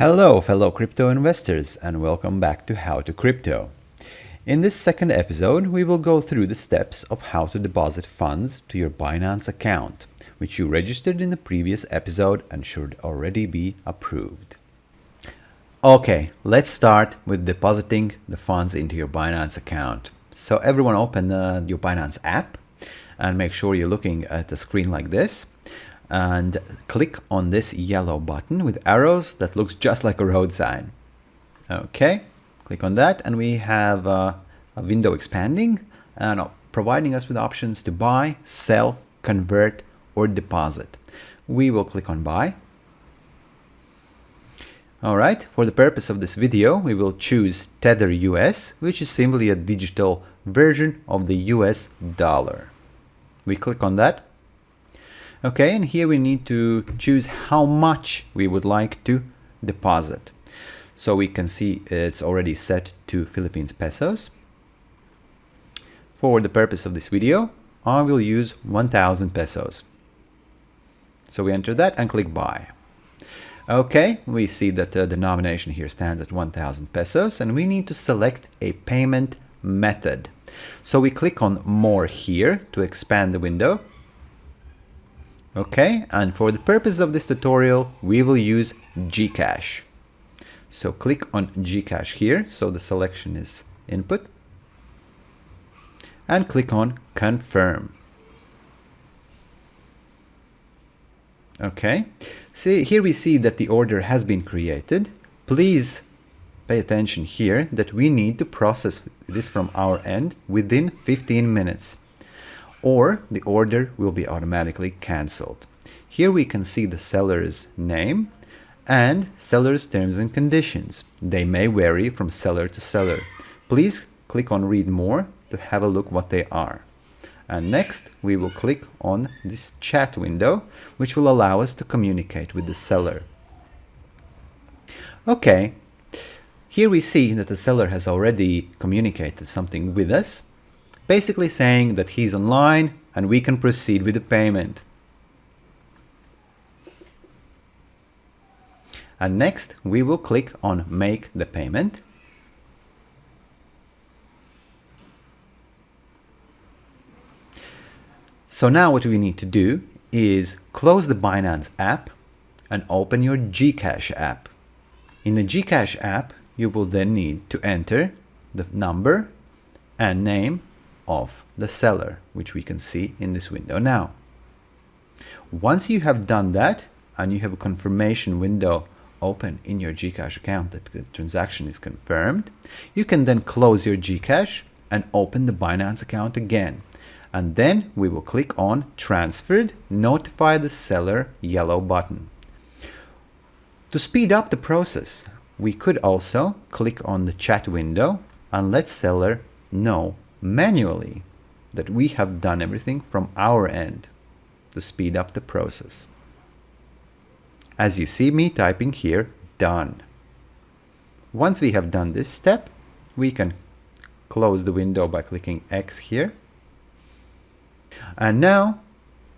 Hello, fellow crypto investors, and welcome back to How to Crypto. In this second episode, we will go through the steps of how to deposit funds to your Binance account, which you registered in the previous episode and should already be approved. Okay, let's start with depositing the funds into your Binance account. So everyone open your Binance app and make sure you're looking at a screen like this. And click on this yellow button with arrows that looks just like a road sign. Okay, click on that and we have a window expanding and providing us with options to buy, sell, convert, or deposit. We will click on buy. Alright, for the purpose of this video, we will choose Tether US, which is simply a digital version of the US dollar. We click on that. Okay, and here we need to choose how much we would like to deposit. So we can see it's already set to Philippines pesos. For the purpose of this video, I will use 1,000 pesos. So we enter that and click buy. Okay, we see that the denomination here stands at 1,000 pesos and we need to select a payment method. So we click on more here to expand the window. Okay, and for the purpose of this tutorial, we will use Gcash. So click on Gcash here, so the selection is input. And click on confirm. Okay, see here we see that the order has been created. Please pay attention here that we need to process this from our end within 15 minutes. Or the order will be automatically cancelled. Here we can see the seller's name and seller's terms and conditions. They may vary from seller to seller. Please click on read more to have a look what they are. And next we will click on this chat window, which will allow us to communicate with the seller. Okay, here we see that the seller has already communicated something with us, basically saying that he's online and we can proceed with the payment. And next we will click on make the payment. So now what we need to do is close the Binance app and open your Gcash app. In the Gcash app, you will then need to enter the number and name of the seller, which we can see in this window now. Once you have done that and you have a confirmation window open in your Gcash account that the transaction is confirmed, you can then close your Gcash and open the Binance account again. And then we will click on transferred, notify the seller yellow button. To speed up the process, we could also click on the chat window and let seller know manually that we have done everything from our end to speed up the process. As you see me typing here, done. Once we have done this step, we can close the window by clicking X here. And now,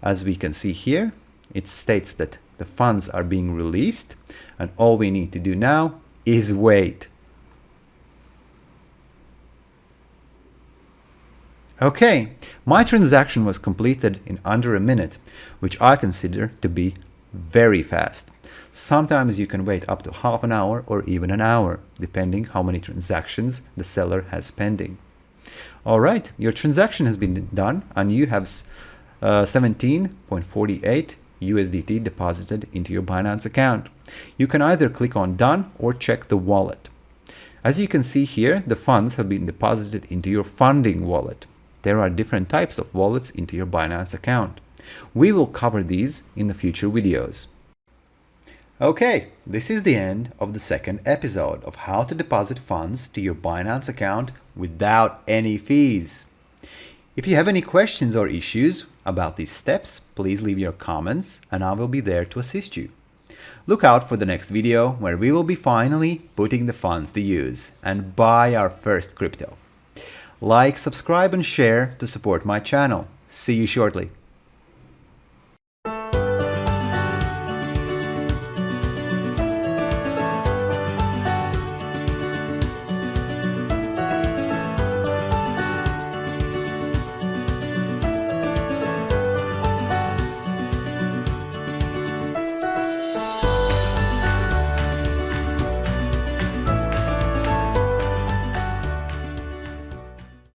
as we can see here, it states that the funds are being released and all we need to do now is wait. Okay, my transaction was completed in under a minute, which I consider to be very fast. Sometimes you can wait up to half an hour or even an hour, depending how many transactions the seller has pending. Alright, your transaction has been done and you have 17.48 USDT deposited into your Binance account. You can either click on done or check the wallet. As you can see here, the funds have been deposited into your funding wallet. There are different types of wallets into your Binance account. We will cover these in the future videos. Okay, this is the end of the second episode of how to deposit funds to your Binance account without any fees. If you have any questions or issues about these steps, please leave your comments and I will be there to assist you. Look out for the next video where we will be finally putting the funds to use and buy our first crypto. Like, subscribe and share to support my channel. See you shortly.